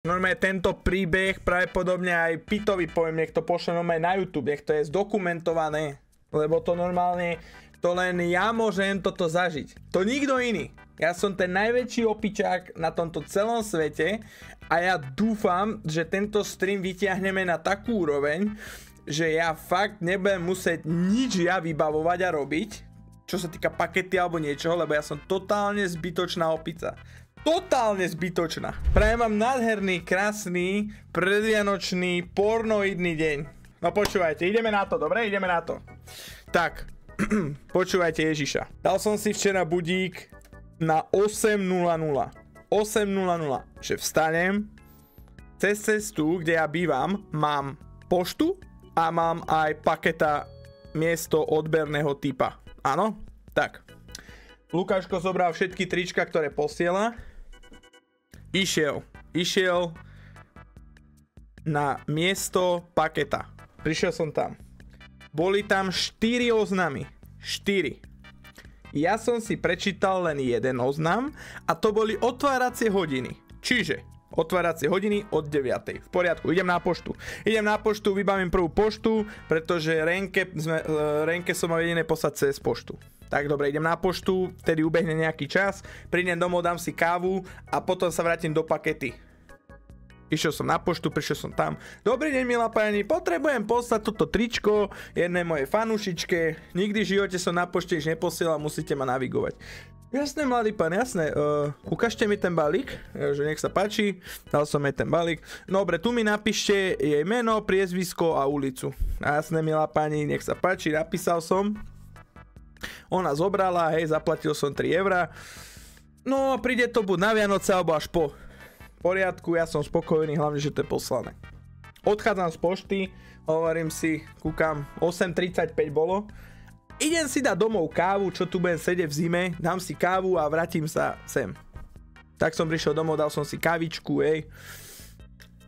Normálne tento príbeh pravdepodobne aj Pitovi poviem, nech to pošle normálne na YouTube, nech to je zdokumentované. Lebo to normálne, to len ja môžem toto zažiť. To nikto iný. Ja som ten najväčší opičák na tomto celom svete a ja dúfam, že tento stream vytiahneme na takú úroveň, že ja fakt nebudem musieť nič ja vybavovať a robiť, čo sa týka pakety alebo niečoho, lebo ja som totálne zbytočná opica. Totálne zbytočná. Prajem vám nádherný, krásny, predvianočný, pornoidný deň. No počúvajte, ideme na to, dobre? Ideme na to. Tak, počúvajte Ježiša. Dal som si včera budík na 8:00. 8:00, že vstanem, cez cestu, kde ja bývam, mám poštu a mám aj paketa miesto odberného typa. Áno? Tak. Lukáško zobral všetky trička, ktoré posiela. Išiel na miesto paketa. Prišiel som tam. Boli tam 4 oznamy. 4. Ja som si prečítal len jeden oznam a to boli otváracie hodiny. Čiže otváracie hodiny od 9. V poriadku, idem na poštu. Vybavím prvú poštu, pretože Renke som mal jediné poslať cez poštu. Tak dobre, idem na poštu, vtedy ubehne nejaký čas, prídem domov, dám si kávu a potom sa vrátim do pakety. Išiel som na poštu, prišiel som tam. Dobrý deň, milá pani, potrebujem poslať toto tričko jednej mojej fanušičke. Nikdy v živote som na pošte nič neposielal, musíte ma navigovať. Jasné, mladý pán, jasné. Ukážte mi ten balík, že nech sa páči. Dal som jej ten balík. Dobre, tu mi napíšte jej meno, priezvisko a ulicu. Jasné, milá pani, nech sa páči, napísal som. Ona zobrala, hej, zaplatil som 3 €. No, príde to buď na Vianoce, alebo až po. V poriadku, ja som spokojný, hlavne, že to je poslané. Odchádzam z pošty, hovorím si, kúkam, 8:35 bolo. Idem si dať domov kávu, čo tu budem sedieť v zime, dám si kávu a vrátim sa sem. Tak som prišiel domov, dal som si kávičku, hej.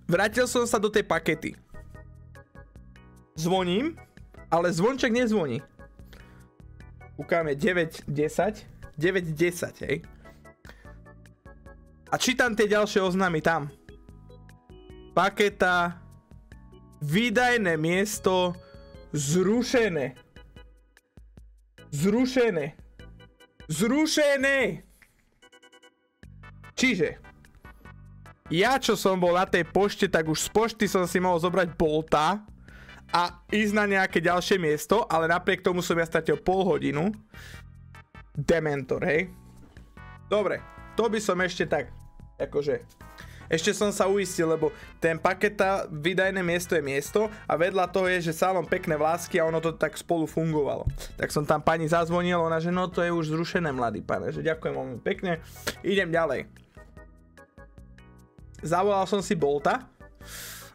Vrátil som sa do tej pakety. Zvoním, ale zvonček nezvoní. Ukáme 9:10, hej. A čítam tie ďalšie oznámy tam. Paketa, výdajné miesto, zrušené. Čiže, ja čo som bol na tej pošte, tak už z pošty som si mohol zobrať Bolta a ísť na nejaké ďalšie miesto, ale napriek tomu som ja stratil pol hodinu. Dementor, hej. Dobre, to by som ešte tak, akože, ešte som sa uistil, lebo ten paketa, výdajné miesto je miesto a vedľa toho je, že salón pekné vlásky a ono to tak spolu fungovalo. Tak som tam pani zazvonil, ona, že no to je už zrušené, mladý pane, že ďakujem veľmi pekne, idem ďalej. Zavolal som si Bolta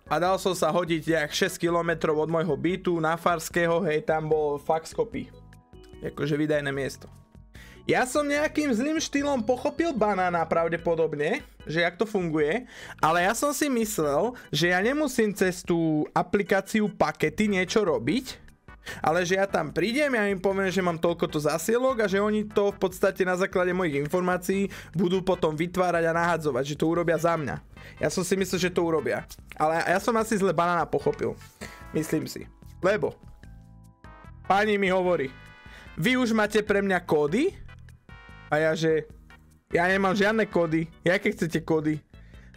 a dal som sa hodiť jak 6 km od môjho bytu na Farského, hej, tam bol faxkopy. Akože výdajné miesto. Ja som nejakým zlým štýlom pochopil banána pravdepodobne, že jak to funguje, ale ja som si myslel, že ja nemusím cez tú aplikáciu pakety niečo robiť, ale že ja tam prídem, ja im poviem, že mám toľkoto zasielok a že oni to v podstate na základe mojich informácií budú potom vytvárať a nahadzovať, že to urobia za mňa. Ja som si myslel, že to urobia, ale ja som asi zle banána pochopil, myslím si, lebo pani mi hovorí, vy už máte pre mňa kódy? A ja, že ja nemám žiadne kódy. Jaké chcete kódy?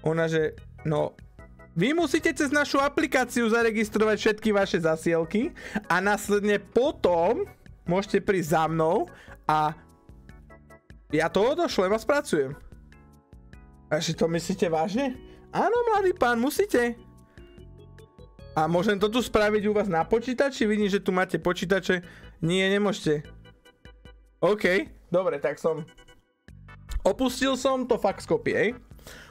Ona, že no, vy musíte cez našu aplikáciu zaregistrovať všetky vaše zasielky a následne potom môžete prísť za mnou a ja to odošlem a spracujem. A že to myslíte vážne? Áno, mladý pán, musíte. A môžem to tu spraviť u vás na počítači? Vidím, že tu máte počítače. Nie, nemôžete. OK, dobre, tak som opustil som to faxkopy, hej.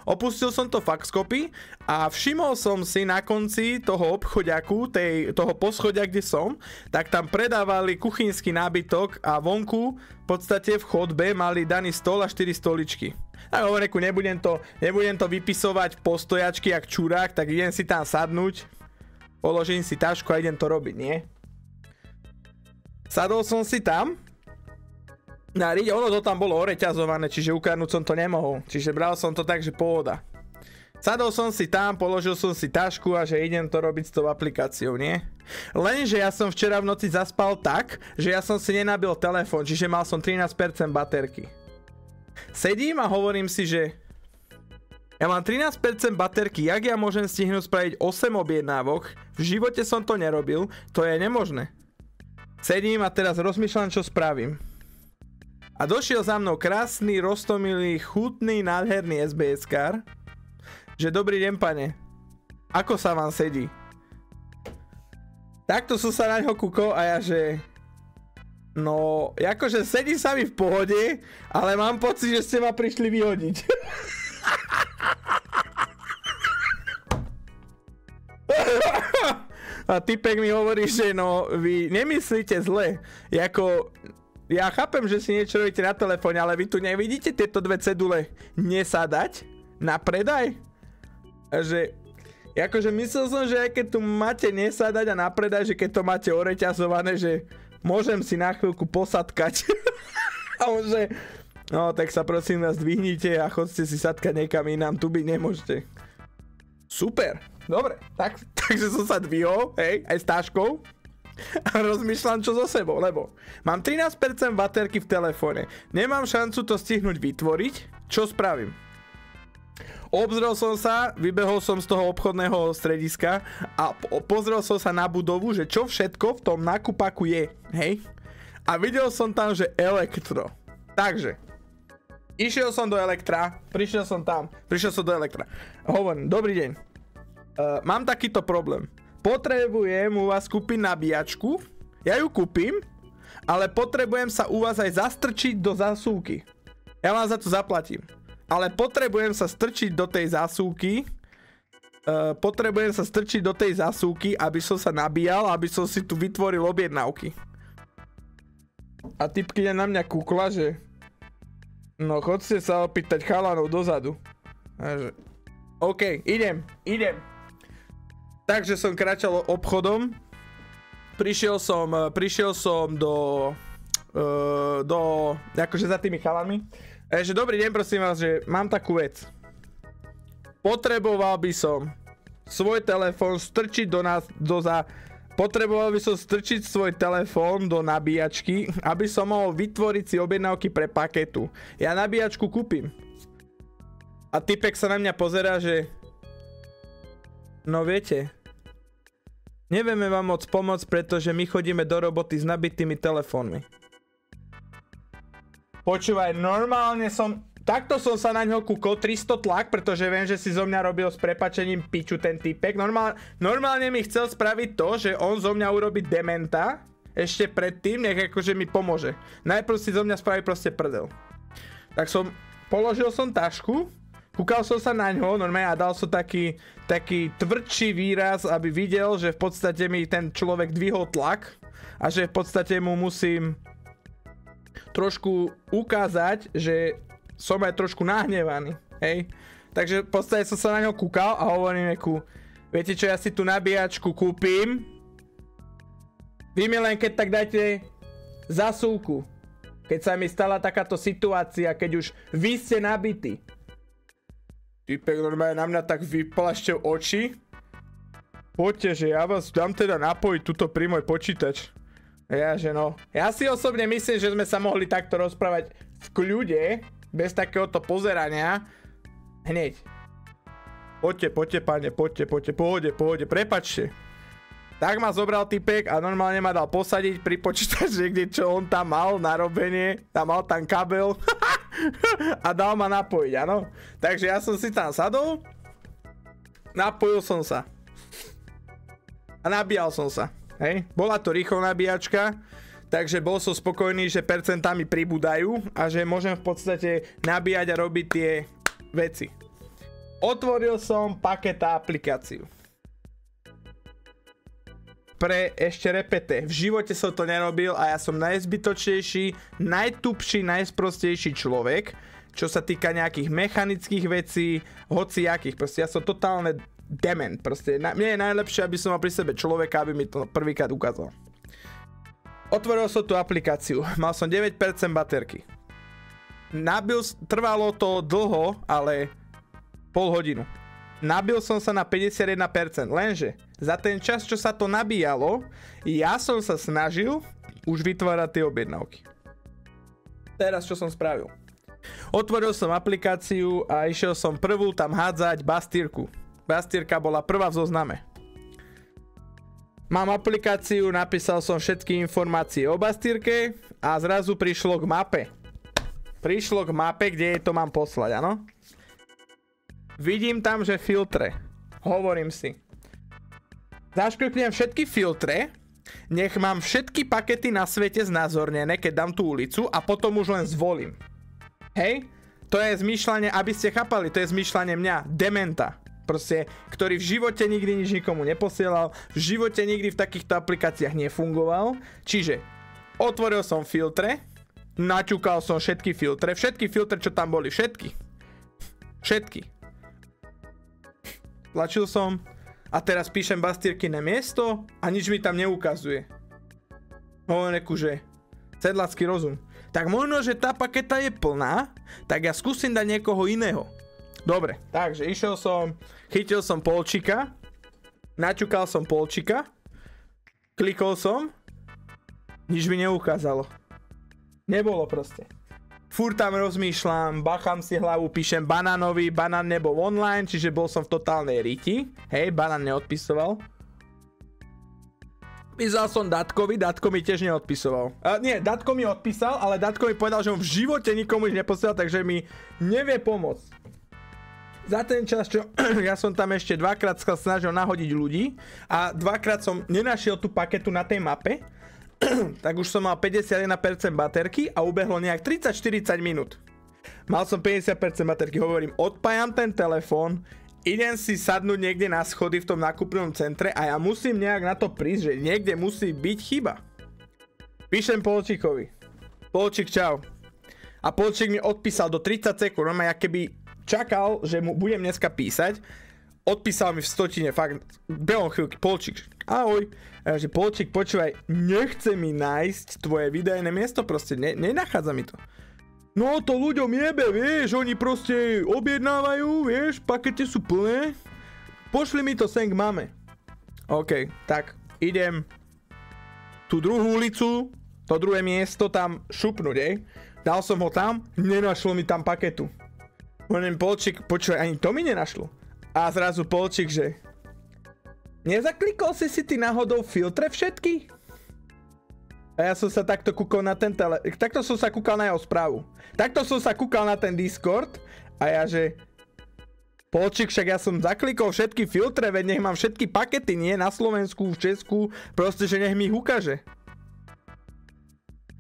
Opustil som to faxkopy a všimol som si na konci toho obchodiaku, toho poschodia, kde som, tak tam predávali kuchynský nábytok a vonku v podstate v chodbe mali daný stôl a 4 stoličky. Tak hovorím, nebudem to vypisovať postojačky jak čurák, tak idem si tam sadnúť, položím si tašku a idem to robiť, nie? Sadol som si tam. Ono to tam bolo oreťazované, čiže ukradnúť som to nemohol. Čiže bral som to tak, že pohoda. Sadol som si tam, položil som si tašku a že idem to robiť s tou aplikáciou, nie? Lenže ja som včera v noci zaspal tak, že ja som si nenabil telefón, čiže mal som 13% baterky. Sedím a hovorím si, že ja mám 13% baterky, jak ja môžem stihnúť spraviť 8 objednávok, v živote som to nerobil, to je nemožné. Sedím a teraz rozmýšľam, čo spravím. A došiel za mnou krásny, roztomilý, chutný, nádherný SBS-kár, že dobrý deň, pane, ako sa vám sedí? Takto som sa na ňo kúkol a ja, že no, akože sedí sa mi v pohode, ale mám pocit, že ste ma prišli vyhodiť. A typek mi hovorí, že no, vy nemyslíte zle, ako ja chápem, že si niečo robíte na telefóne, ale vy tu nevidíte tieto dve cedule nesadať na predaj? A že, akože myslel som, že aj keď tu máte nesadať a na predaj, že keď to máte oreťazované, že môžem si na chvíľku posadkať. A on že, no tak sa prosím vás dvihnite a chodte si sadkať niekam inám, tu byť nemôžete. Super, dobre, takže som sa dvihol, hej, aj s táškou. A rozmýšľam, čo so sebou, lebo mám 13% baterky v telefóne, nemám šancu to stihnúť vytvoriť, čo spravím? Obzrel som sa, vybehol som z toho obchodného strediska a pozrel som sa na budovu, že čo všetko v tom nákupaku je, hej? A videl som tam, že elektro. Takže, išiel som do Elektra, prišiel som do Elektra. Hovorím, dobrý deň, mám takýto problém. Potrebujem u vás kúpiť nabíjačku, ja ju kúpim, ale potrebujem sa u vás aj zastrčiť do zásuvky. Ja vám za to zaplatím. Ale potrebujem sa strčiť do tej zásuvky, aby som sa nabíjal, aby som si tu vytvoril objednávky. A typkyňa na mňa kúkla, že no chodte sa opýtať chalanov dozadu. A že OK, idem. Takže som kráčal obchodom, prišiel som do akože za tými chalanmi. Že dobrý deň, prosím vás, že mám takú vec. Potreboval by som svoj telefón strčiť svoj telefón do nabíjačky, aby som mohol vytvoriť si objednávky pre paketu. Ja nabíjačku kúpim. A typek sa na mňa pozerá, že no viete, nevieme vám moc pomôcť, pretože my chodíme do roboty s nabitými telefónmi. Počúvaj, takto som sa na ňo kúkol, 300 tlak, pretože viem, že si zo mňa robil s prepačením piču ten typek. Normálne mi chcel spraviť to, že on zo mňa urobí dementa, ešte predtým, nech akože mi pomôže. Najprv si zo mňa spraví proste prdel. Tak položil som tašku, kúkal som sa na ňo, normálne a dal som taký tvrdší výraz, aby videl, že v podstate mi ten človek dvihol tlak a že v podstate mu musím trošku ukázať, že som aj trošku nahnevaný, hej. Takže v podstate som sa na ňo kúkal a hovorím viete čo, ja si tú nabíjačku kúpim, vy mi len keď tak dajte zasúku, keď sa mi stala takáto situácia, keď už vy ste nabití. Typek normálne na mňa tak vyplašťou oči. Poďte, že ja vás dám teda napojiť tuto pri môj počítač. Ja si osobne myslím, že sme sa mohli takto rozprávať v kľude, bez takéhoto pozerania. Hneď. Poďte, pane, poďte, pohode, prepačte. Tak ma zobral typek a normálne ma dal posadiť pri počítači, kde čo on tam mal na robenie, tam mal tam kabel a dal ma napojiť, áno. Takže ja som si tam sadol, napojil som sa a nabíjal som sa. Hej. Bola to rýchlo nabíjačka, takže bol som spokojný, že percentá mi pribúdajú a že môžem v podstate nabíjať a robiť tie veci. Otvoril som paketa aplikáciu. Ešte repete, v živote som to nerobil a ja som najzbytočnejší, najtupší, najsprostejší človek, čo sa týka nejakých mechanických vecí, hociakých, proste ja som totálne dement, proste mne je najlepšie, aby som mal pri sebe človeka, aby mi to prvýkrát ukázal. Otvoril som tú aplikáciu, mal som 9% baterky. Trvalo to dlho, ale pol hodinu. nabil som sa na 51%, lenže za ten čas, čo sa to nabíjalo, ja som sa snažil už vytvárať tie objednávky. Teraz čo som spravil? Otvoril som aplikáciu a išiel som prvú tam hádzať bastírku. Bastírka bola prvá v zozname. Mám aplikáciu, napísal som všetky informácie o bastírke a zrazu prišlo k mape. Prišlo k mape, kde to mám poslať, áno? Vidím tam, že filtre. Hovorím si. Zaškrtnem všetky filtre, nech mám všetky pakety na svete znázornené, keď dám tú ulicu a potom už len zvolím. Hej? To je zmýšľanie, aby ste chápali, to je zmýšľanie mňa, dementa. Proste, ktorý v živote nikdy nič nikomu neposielal, v živote nikdy v takýchto aplikáciách nefungoval. Čiže otvoril som filtre, naťukal som všetky filtre, čo tam boli, všetky. Tlačil som a teraz píšem bastírkyné miesto a nič mi tam neukazuje. Hovorím, že sedlácky rozum. Tak možno, že tá paketa je plná, tak ja skúsim dať niekoho iného. Dobre, takže išiel som, chytil som polčika, naťukal som polčika, klikol som, nič mi neukázalo. Nebolo proste. Furt tam rozmýšľam, bachám si hlavu, píšem banánovi, banán nebol online, čiže bol som v totálnej riti. Hej, banán neodpisoval. Písal som Datkovi, Datko mi tiež neodpisoval. Nie, Datko mi odpísal, ale Datko mi povedal, že on v živote nikomu nič neposielal, takže mi nevie pomôcť. Za ten čas, čo ja som tam ešte dvakrát sa snažil nahodiť ľudí a dvakrát som nenašiel tú paketu na tej mape, tak už som mal 51% baterky a ubehlo nejak 30-40 minút. Mal som 50% baterky, hovorím, odpájam ten telefón, idem si sadnúť niekde na schody v tom nákupnom centre a ja musím nejak na to prísť, že niekde musí byť chyba. Píšem Polčíkovi. Polčík, čau. A Polčík mi odpísal do 30 sekúnd, ja keby čakal, že mu budem dneska písať, odpísal mi v stotine, fakt, behom chvíľky, Polčík, ahoj, že Polčík, počúvaj, nechce mi nájsť tvoje výdajné miesto, proste, nenachádza mi to. No to ľuďom jebe, vieš, oni proste objednávajú, vieš, pakety sú plné, pošli mi to sem k mame. OK, tak, idem tú druhú ulicu, to druhé miesto tam šupnúť, dal som ho tam, nenašlo mi tam paketu. Hovorím, Polčík, počúvaj, ani to mi nenašlo. A zrazu Polčík, že nezaklikol si ty náhodou filtre všetky? A ja som sa takto kúkal na ten takto som sa kúkal na jeho správu. Takto som sa kúkal na ten Discord a ja, že Polčík, však ja som zaklikol všetky filtre, veď nech mám všetky pakety, nie na Slovensku, v Česku, proste, že nech mi ich ukáže.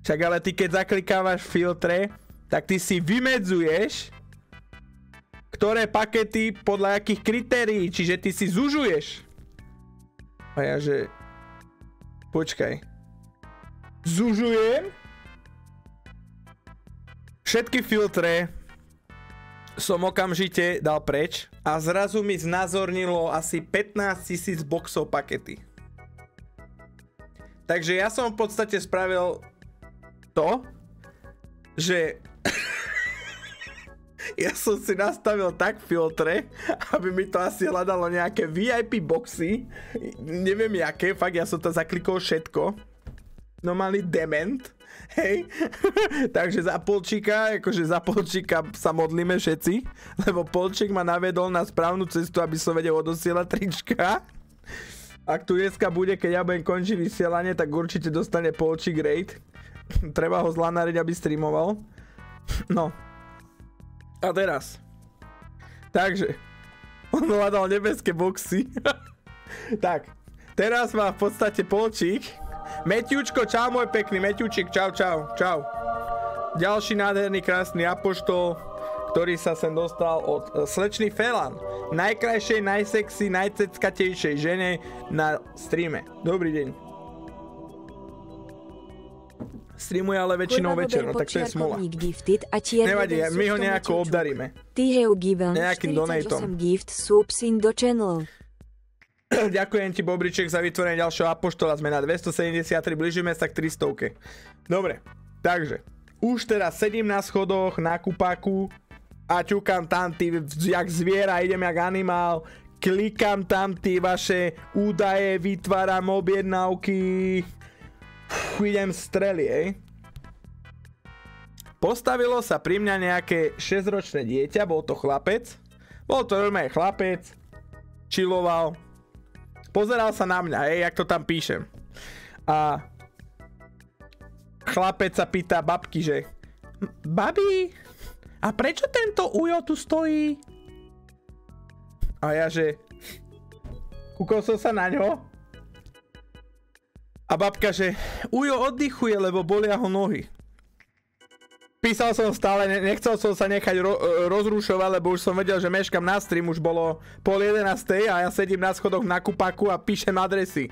Však ale ty keď zaklikávaš filtre, tak ty si vymedzuješ ktoré pakety podľa akých kritérií, čiže ty si zužuješ. A ja, že počkaj. Zužujem všetky filtre som okamžite dal preč a zrazu mi znázornilo asi 15 000 boxov pakety. Takže ja som v podstate spravil to, že ja som si nastavil tak filtre, aby mi to asi hľadalo nejaké VIP boxy, neviem jaké, fakt ja som to zaklikol všetko, normálny dement, hej, takže za Polčíka, akože za Polčíka sa modlíme všetci, lebo Polčík ma navedol na správnu cestu, aby som vedel odosielať trička. Ak tu dneska bude, keď ja budem končiť vysielanie, tak určite dostane Polčík raid, treba ho zlanariť, aby streamoval, no. A teraz. Takže. On hľadal nebeské boxy. Tak. Teraz má v podstate Polčík. Meťučko, čau môj pekný. Meťučík, čau, čau, čau. Ďalší nádherný, krásny apoštol, ktorý sa sem dostal od slečny Felan. Najkrajšej, najsexy, najceckatejšej žene na streame. Dobrý deň. Streamuje ale väčšinou večer, no tak to je smola. Nevadí, my ho nejako obdaríme. Nejakým donatom. Ďakujem ti, Bobriček, za vytvorenie ďalšieho apoštola. Sme na 273, blížime sa k 300. Dobre, takže už teraz sedím na schodoch, na kupáku A ťukám tam, ty, jak zviera, idem jak animál. Klikám tam, ty vaše údaje, vytváram objednávky. Idem streli, Postavilo sa pri mňa nejaké 6-ročné dieťa, bol to chlapec. Bol to normálne chlapec, chilloval. Pozeral sa na mňa, jak to tam píšem. A chlapec sa pýta babky, že babi, a prečo tento ujo tu stojí? A ja, že kúkol som sa na ňo. A babka, že ujo oddychuje, lebo bolia ho nohy. Písal som stále, nechcel som sa nechať rozrušovať, lebo už som vedel, že meškam na stream, už bolo 10:30 a ja sedím na schodoch na kupaku a píšem adresy.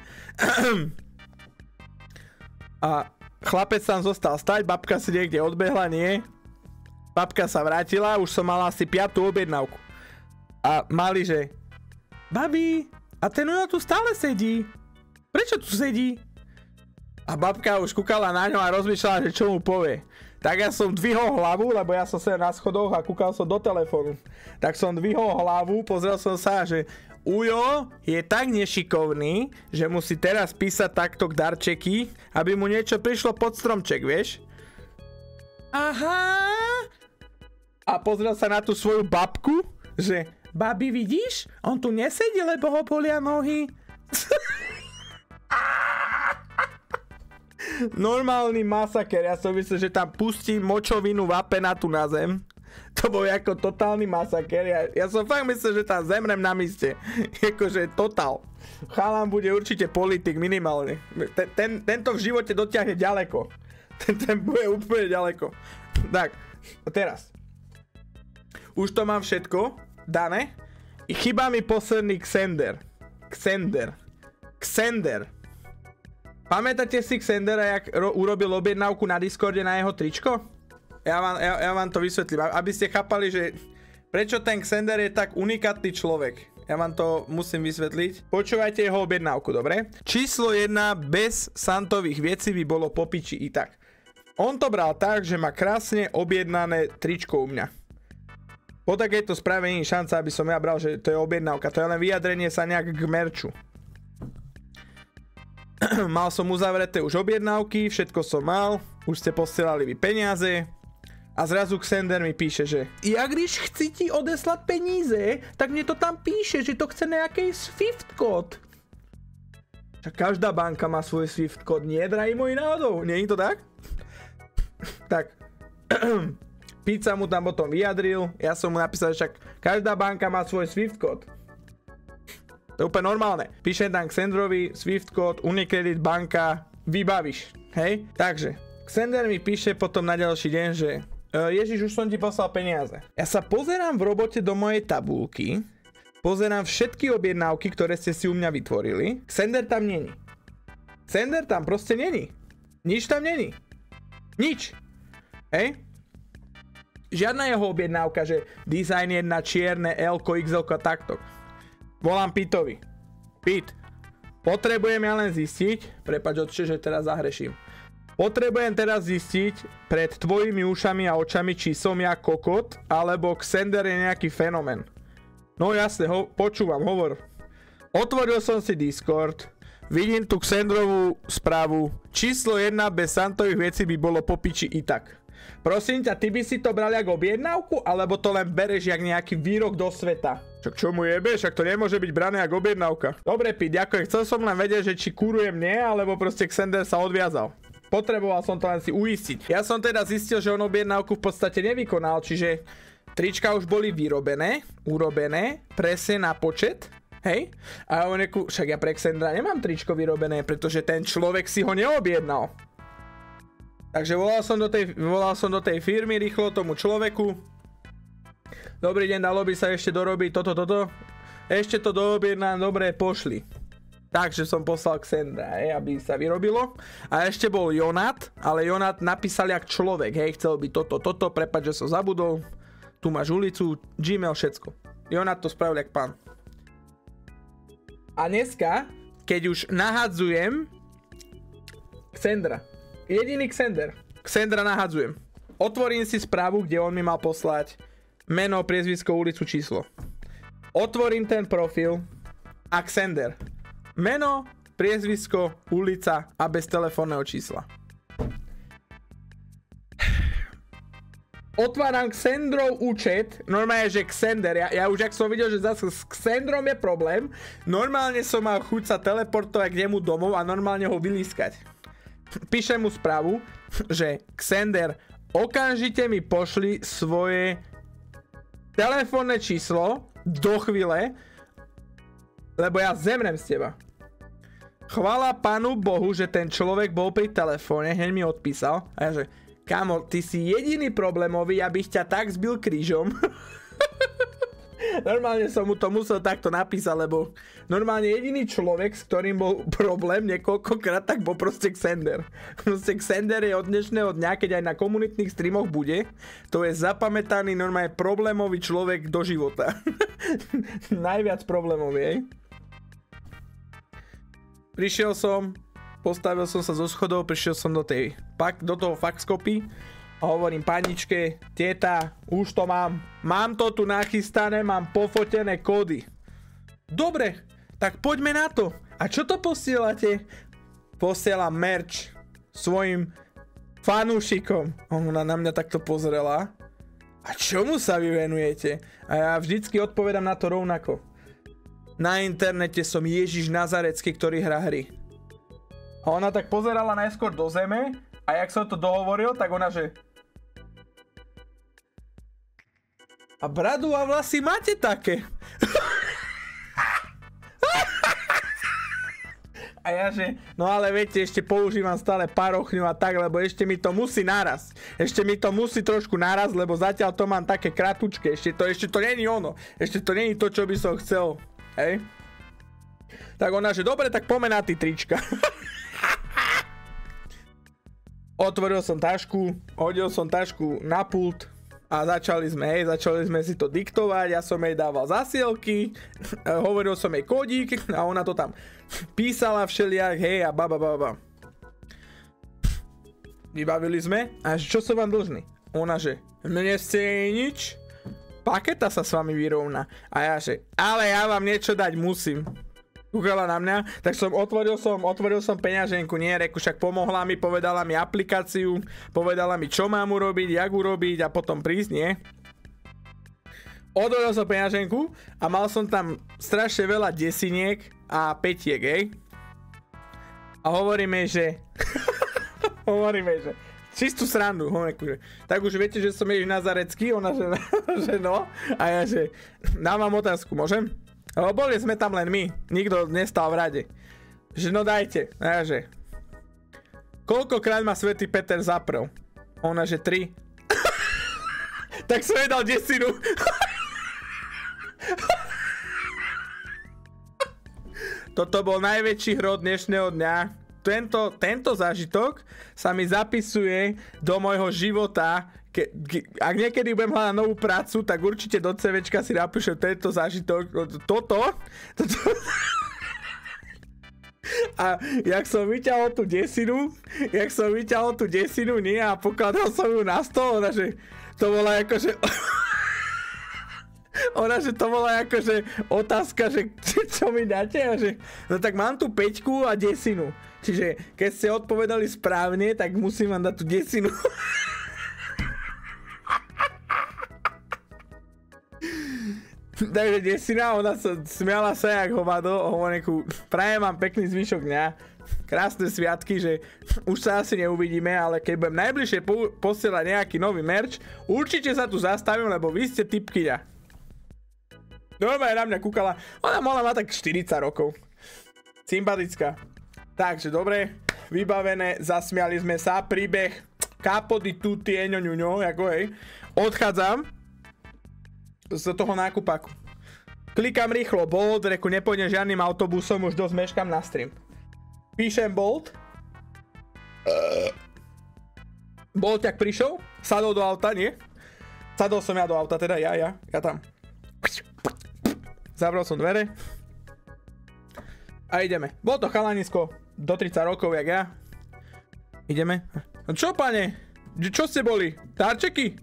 A chlapec tam zostal stať, babka si niekde odbehla, nie? Babka sa vrátila, už som mal asi 5. objednávku. A mali, že babi, a ten ujo tu stále sedí. Prečo tu sedí? A babka už kúkala na ňo a rozmýšľala, že čo mu povie. Tak ja som dvihol hlavu, lebo ja som sedel na schodoch a kúkal som do telefónu. Tak som dvihol hlavu, pozrel som sa, že ujo je tak nešikovný, že musí teraz písať takto darčeky, aby mu niečo prišlo pod stromček, vieš? Aha. A pozrel sa na tú svoju babku, že babi, vidíš? On tu nesedí, lebo ho bolia nohy. Normálny masaker, ja som myslel, že tam pustím močovinu vapenatu na zem. To bol ako totálny masaker, ja som fakt myslel, že tam zemrem na míste. Akože totál. Chalan bude určite politik minimálne. Tento v živote dotiahne ďaleko. Ten bude úplne ďaleko. Tak, teraz. Už to mám všetko dané. Chýba mi posledný Xender. Pamätáte si Xendera, jak urobil objednávku na Discorde na jeho tričko? Ja vám to vysvetlím, aby ste chápali, že prečo ten Xender je tak unikátny človek. Ja vám to musím vysvetliť. Počúvajte jeho objednávku, dobre? Číslo 1 bez santových vecí by bolo po piči i tak. On to bral tak, že má krásne objednané tričko u mňa. Po takejto správe nie je šanca, aby som ja bral, že to je objednávka. To je len vyjadrenie sa nejak k merču. Mal som uzavreté už objednávky, všetko som mal, už ste posielali vy peniaze a zrazu Xender mi píše, že ja když chci ti odeslať peníze, tak mne to tam píše, že to chce nejaký Swift kód. Každá banka má svoj Swift kód, nie, drahí moji náhodou, nie je to tak? Tak, Pizza mu tam potom vyjadril, ja som mu napísal, že však každá banka má svoj Swift kód. To je úplne normálne. Píšem tam Xenderovi, Swift kód, Unicredit banka, vybavíš, hej? Takže, Xender mi píše potom na ďalší deň, že Ježiš, už som ti poslal peniaze. Ja sa pozerám v robote do mojej tabulky, pozerám všetky objednávky, ktoré ste si u mňa vytvorili. Xender tam není. Xender tam proste není. Nič tam není. Nič. Hej? Žiadna jeho objednávka, že design 1 čierne, L-ko, XL-ko a takto. Volám Pitovi. Pit, potrebujem ja len zistiť, prepáč otče, že teraz zahreším. Potrebujem teraz zistiť pred tvojimi ušami a očami, či som ja kokot, alebo Xender je nejaký fenomén. No jasne, počúvam, hovor. Otvoril som si Discord, vidím tu Xenderovú správu, číslo 1 bez santových vecí by bolo po piči i tak. Prosím ťa, ty by si to bral jak objednávku, alebo to len bereš jak nejaký výrok do sveta? Čo mu jebeš? Však to nemôže byť brané jak objednávka. Dobre, Pit, ďakujem. Chcel som len vedieť, že či kurujem nie, alebo proste Xender sa odviazal. Potreboval som to len si uistiť. Ja som teda zistil, že on objednávku v podstate nevykonal, čiže trička už boli urobené, presne na počet, hej? A on však ja pre Xendera nemám tričko vyrobené, pretože ten človek si ho neobjednal. Takže volal som do tej firmy rýchlo tomu človeku. Dobrý deň, dalo by sa ešte dorobiť toto. Ešte to doobjednám, dobre, pošli. Takže som poslal Xendera, aby sa vyrobilo. A ešte bol Jonat, ale Jonat napísal jak človek, hej, chcel byť toto, prepáč, že som zabudol. Tu máš ulicu, Gmail, všetko. Jonat to spravil jak pán. A dneska, keď už nahadzujem Xendera, jediný Xendera nahadzujem. Otvorím si správu, kde on mi mal poslať Meno, priezvisko, ulicu, číslo. Otvorím ten profil a Xander. Meno, priezvisko, ulica a bez telefónneho čísla. Otváram Xandrov účet, normálne, že Xander, ja už ak som videl, že zase s Xandrom je problém, normálne som mal chuť sa teleportovať k nemu domov a normálne ho vylískať. Píšem mu správu, že Xander, okamžite mi pošli svoje telefónne číslo do chvíle, lebo ja zemrem z teba. Chvála Pánu Bohu, že ten človek bol pri telefóne, hneď mi odpísal a ja že kámo, ty si jediný problémový, abych ťa tak zbil krížom. Normálne som mu to musel takto napísať, lebo normálne jediný človek, s ktorým bol problém niekoľkokrát, tak bol proste Xander. Proste Xander je od dnešného dňa, keď aj na komunitných streamoch bude, to je zapamätaný normálne problémový človek do života. Najviac problémový, hej. Prišiel som, postavil som sa zo schodov, prišiel som do toho faxkopy a hovorím paničke, tieta, už to mám to tu nachystané, mám pofotené kódy. Dobre, tak poďme na to. A čo to posielate? Posielam merch svojim fanúšikom. Ona na mňa takto pozrela. A čomu sa vy venujete? A ja vždycky odpovedám na to rovnako. Na internete som Ježiš Nazarecký, ktorý hrá hry. A ona tak pozerala najskôr do zeme a jak som to dohovoril, tak ona že... A bradu a vlasy máte také? A ja že, no ale viete, ešte používam stále parochňu a tak, lebo ešte mi to musí naraz. Ešte mi to musí trošku naraz, lebo zatiaľ to mám také kratučké. Ešte to není ono. Ešte to není to, čo by som chcel. Hej? Tak ona že, dobre, tak poďme na ty trička. Otvoril som tašku, hodil som tašku na pult a začali sme si to diktovať, ja som jej dával zasielky, hovoril som jej kódik a ona to tam písala všelijak, hej a baba. Vybavili sme a čo som vám dlžný? Ona že, mne ste jej nič, paketa sa s vami vyrovná. A ja že, ale ja vám niečo dať musím. Kúkala na mňa, tak otvoril som peňaženku, nie, reku, však pomohla mi, povedala mi aplikáciu, povedala mi, čo mám urobiť, jak urobiť a potom prísť, nie? Otvoril som peňaženku a mal som tam strašne veľa desiniek a pätiek, hej? A hovoríme, že čistú srandu, tak už viete, že som Ježiš Nazarecký, ona že no, a ja že, dávam otázku, môžem? Lebo boli sme tam len my, nikto nestal v rade. Že no dajte, a ja že, koľkokrát ma svätý Peter zaprel? Ona že 3. Tak som jej dal 10. Toto bol najväčší hrod dnešného dňa. Tento zážitok sa mi zapisuje do môjho života. Ak niekedy budem hľadať novú prácu, tak určite do CVčka si napíšem tento zážitok. Toto. A jak som vyťahol tú desinu, nie, a pokladal som ju na stôl, ona že to bola akože... Ona, že to bola akože otázka, že čo mi dáte? A že, no tak mám tu 5 a 10. Čiže keď ste odpovedali správne, tak musím vám dať tú 10. Takže 10, ona sa smiala sa jak hovado, hovorím, prajem vám pekný zvyšok dňa, krásne sviatky, že už sa asi neuvidíme, ale keď budem najbližšie posielať nejaký nový merch, určite sa tu zastavím, lebo vy ste typkyňa. Normálne na mňa kúkala, ona mohla mať tak 40 rokov. Sympatická. Takže dobre, vybavené, zasmiali sme sa, príbeh Capodi tutti eňoňuňo, ako hej. Odchádzam z toho nákupáku. Klikám rýchlo Bolt, reku nepôjdem žiadnym autobusom, už dosť meškám na stream. Píšem Bolt. Bolťak prišiel, sadol do auta, nie? Sadol som ja do auta, teda ja tam. Zavrel som dvere. A ideme. Bol to chalanisko do 30 rokov, jak ja. Ideme. Čo, pane? Čo ste boli? Darčeky?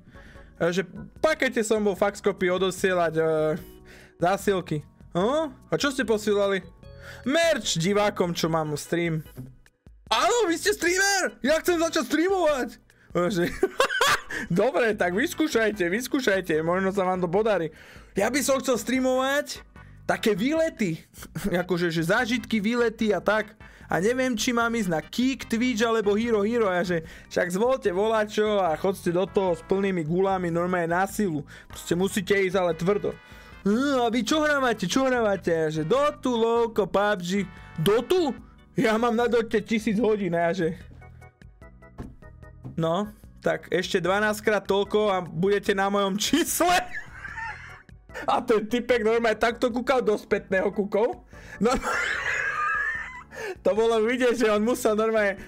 Že v pakete som bol faxkopy odosielať zásielky. A čo ste posielali? Merch divákom, čo mám stream. Áno, vy ste streamer! Ja chcem začať streamovať! Dobre, tak vyskúšajte, možno sa vám to podarí. Ja by som chcel streamovať také výlety, akože že zážitky, výlety a tak. A neviem, či mám ísť na Kik, Twitch alebo Hero. A že však zvolte volačo a choďte do toho s plnými gulami normálne na silu. Proste musíte ísť ale tvrdo. A vy čo hrávate? A že Dotu, Lowko, PUBG. Dotu? Ja mám na Dote 1000 hodín a že... No, tak ešte 12 krát toľko a budete na mojom čísle. A ten typek normálne takto kúkal do spätného kúkov. No, to bolo vidieť, že on musel normálne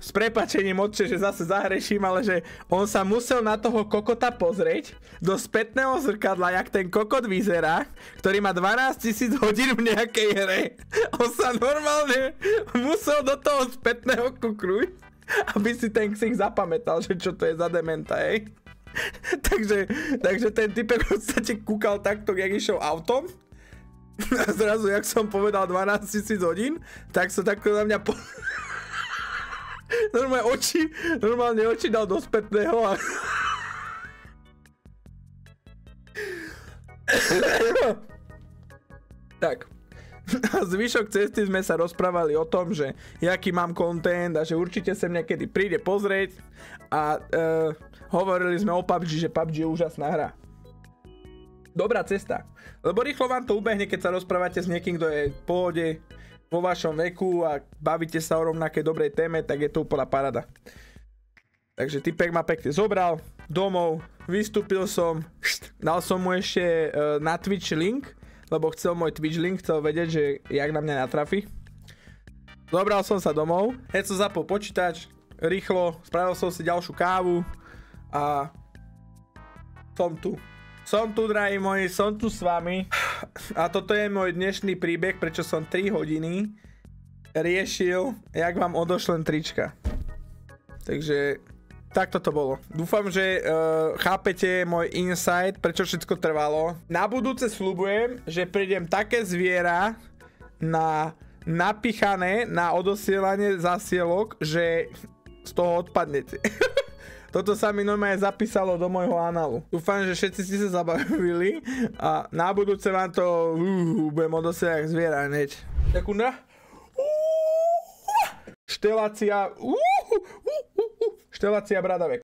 s prepáčením odče, že zase zahreším, ale že on sa musel na toho kokota pozrieť do spätného zrkadla, jak ten kokot vyzerá, ktorý má 12 000 hodín v nejakej hre. On sa normálne musel do toho spätného kuknúť, aby si ten ksich zapamätal, že čo to je za dementa, hej. takže ten typek v podstate kúkal takto, jak išiel autom. A zrazu, jak som povedal 12 000 hodín, tak sa takto na mňa normálne oči dal do spätného a... Tak. A zvyšok cesty sme sa rozprávali o tom, že jaký mám content a že určite sem niekedy príde pozrieť a hovorili sme o PUBG, že PUBG je úžasná hra. Dobrá cesta. Lebo rýchlo vám to ubehne, keď sa rozprávate s niekým, kto je v pohode, vo vašom veku a bavíte sa o rovnakej dobrej téme, tak je to úplná parada. Takže typek ma pekne zobral domov, vystúpil som, dal som mu ešte na Twitch link, lebo chcel môj Twitch link, chcel vedieť, že jak na mňa natrafi. Zobral som sa domov, hneď som zapol počítač, rýchlo, spravil som si ďalšiu kávu a som tu, drahí moji, som tu s vami. A toto je môj dnešný príbeh, prečo som 3 hodiny riešil, jak vám odošlem trička. Takže takto to bolo. Dúfam, že chápete môj insight, prečo všetko trvalo. Na budúce sľubujem, že prídem také zviera na napichané na odosielanie zásielok, že z toho odpadnete. Toto sa mi normálne zapísalo do môjho análu. Dúfam, že všetci ste sa zabavili a na budúce vám to budem odosielať zviera hneď. Sekunda. Štelácia bradavek.